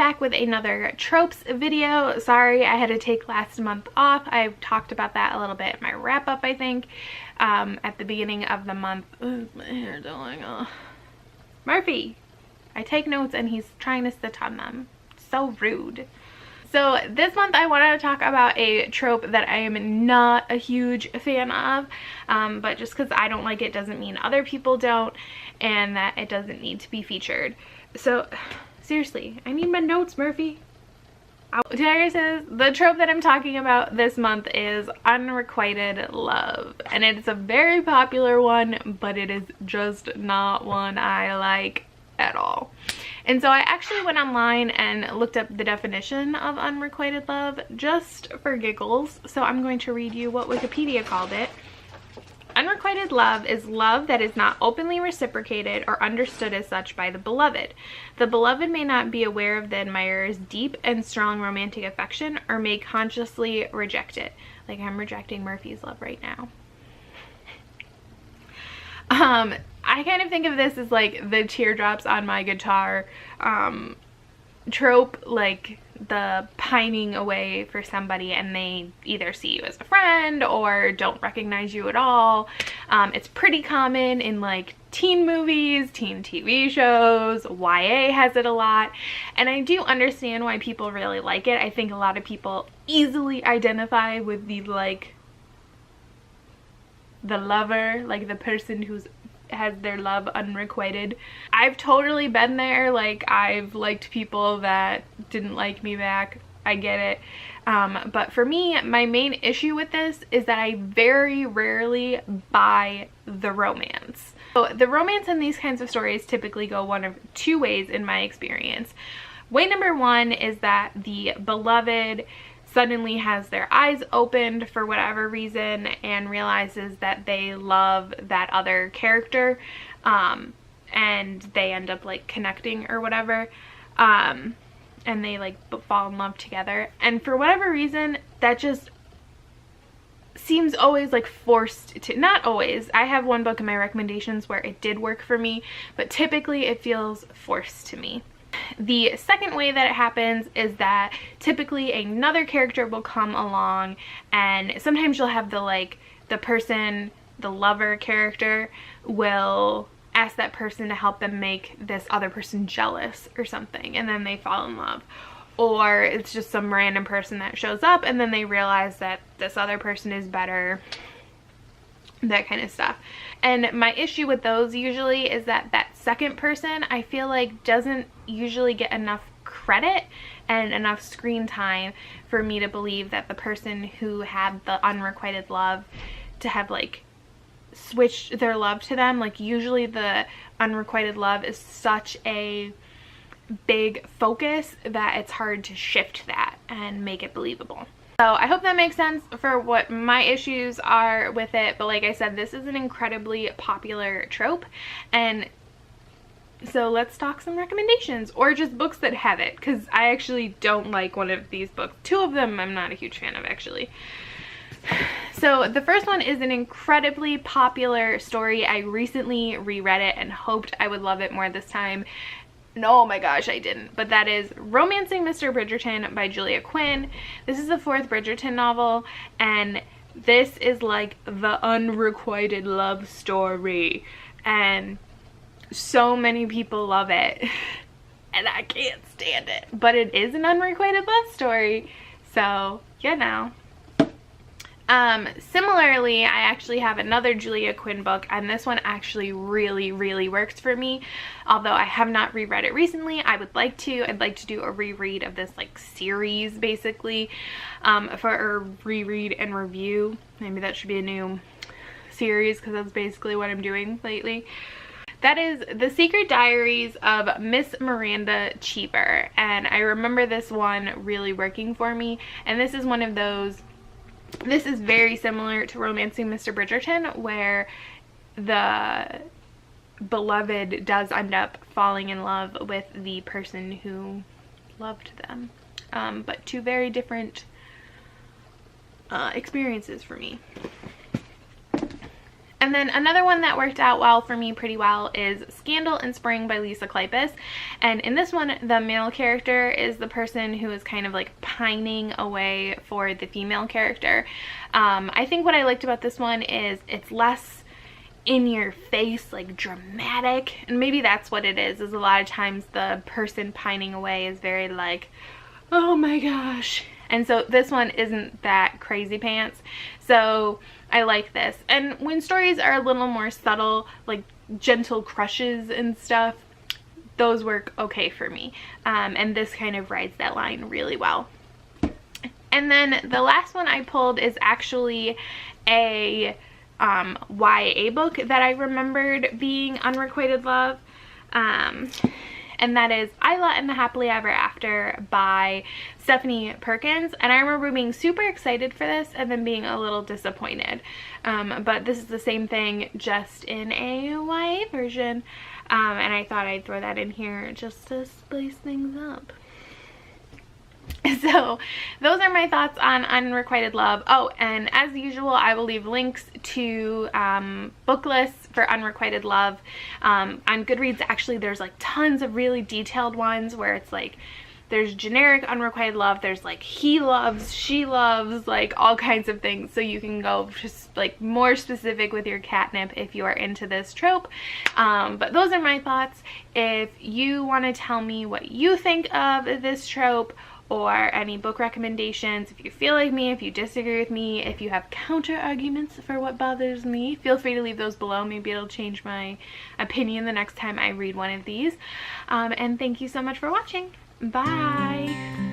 back with another tropes video. Sorry I had to take last month off. I talked about that a little bit in my wrap up, I think, at the beginning of the month. Ooh, my hair doing? Murphy, I take notes and he's trying to sit on them. So rude. So this month I wanted to talk about a trope that I am not a huge fan of, but just because I don't like it doesn't mean other people don't, and that it doesn't need to be featured. So seriously, I need my notes, Murphy. Diaries says the trope that I'm talking about this month is unrequited love, and it's a very popular one, but it is just not one I like at all. And so I actually went online and looked up the definition of unrequited love just for giggles. So I'm going to read you what Wikipedia called it. Unrequited love is love that is not openly reciprocated or understood as such by the beloved. The beloved may not be aware of the admirer's deep and strong romantic affection or may consciously reject it. Like I'm rejecting Murphy's love right now. I kind of think of this as like the teardrops on my guitar trope, like the pining away for somebody and they either see you as a friend or don't recognize you at all. It's pretty common in like teen movies, teen TV shows, YA has it a lot, and I do understand why people really like it. I think a lot of people easily identify with the like the lover, like the person who's has their love unrequited. I've totally been there. Like I've liked people that didn't like me back. I get it. But for me, my main issue with this is that I very rarely buy the romance. So the romance in these kinds of stories typically go one of two ways in my experience. Way number one is that the beloved suddenly has their eyes opened for whatever reason and realizes that they love that other character, and they end up like connecting or whatever, and they like fall in love together, and for whatever reason that just seems always like forced to, not always. I have one book in my recommendations where it did work for me, but typically it feels forced to me. The second way that it happens is that typically another character will come along, and sometimes you'll have the person, the lover character will ask that person to help them make this other person jealous or something, and then they fall in love. Or it's just some random person that shows up and then they realize that this other person is better, that kind of stuff. And my issue with those usually is that that second person, I feel like, doesn't usually get enough credit and enough screen time for me to believe that the person who had the unrequited love to have like switched their love to them. Like usually the unrequited love is such a big focus that it's hard to shift that and make it believable. So I hope that makes sense for what my issues are with it, but like I said, this is an incredibly popular trope, and so let's talk some recommendations or just books that have it, because I actually don't like one of these books. Two of them I'm not a huge fan of actually. So the first one is an incredibly popular story. I recently reread it and hoped I would love it more this time. No, oh my gosh, I didn't. But that is Romancing Mr. Bridgerton by Julia Quinn. This is the fourth Bridgerton novel, and this is like the unrequited love story, and so many people love it and I can't stand it. But it is an unrequited love story, so you know. Similarly, I actually have another Julia Quinn book, and this one actually really works for me. Although I have not reread it recently, I would like to. I'd like to do a reread of this like series basically, for a reread and review. Maybe that should be a new series because that's basically what I'm doing lately. That is The Secret Diaries of Miss Miranda Cheever, and I remember this one really working for me, and this is one of those. This is very similar to Romancing Mr. Bridgerton, where the beloved does end up falling in love with the person who loved them. But two very different experiences for me. And then another one that worked out well for me pretty well is Scandal in Spring by Lisa Kleypas. And in this one, the male character is the person who is kind of like pining away for the female character. I think what I liked about this one is it's less in your face, like dramatic, and maybe that's what it is a lot of times the person pining away is very like, oh my gosh. And so this one isn't that crazy pants, so I like this. And when stories are a little more subtle, like gentle crushes and stuff, those work okay for me, and this kind of rides that line really well. And then the last one I pulled is actually a YA book that I remembered being Unrequited Love, and that is Isla and the Happily Ever After by Stephanie Perkins. And I remember being super excited for this and then being a little disappointed, but this is the same thing, just in a YA version, and I thought I'd throw that in here just to spice things up. So those are my thoughts on Unrequited Love. Oh, and as usual, I will leave links to book lists for Unrequited Love. On Goodreads, actually, there's like tons of really detailed ones where it's like, there's generic Unrequited Love, there's like he loves, she loves, like all kinds of things. So you can go just like more specific with your catnip if you are into this trope. But those are my thoughts. If you want to tell me what you think of this trope, or any book recommendations, if you feel like me, if you disagree with me, if you have counter arguments for what bothers me, feel free to leave those below. Maybe it'll change my opinion the next time I read one of these. And thank you so much for watching. Bye!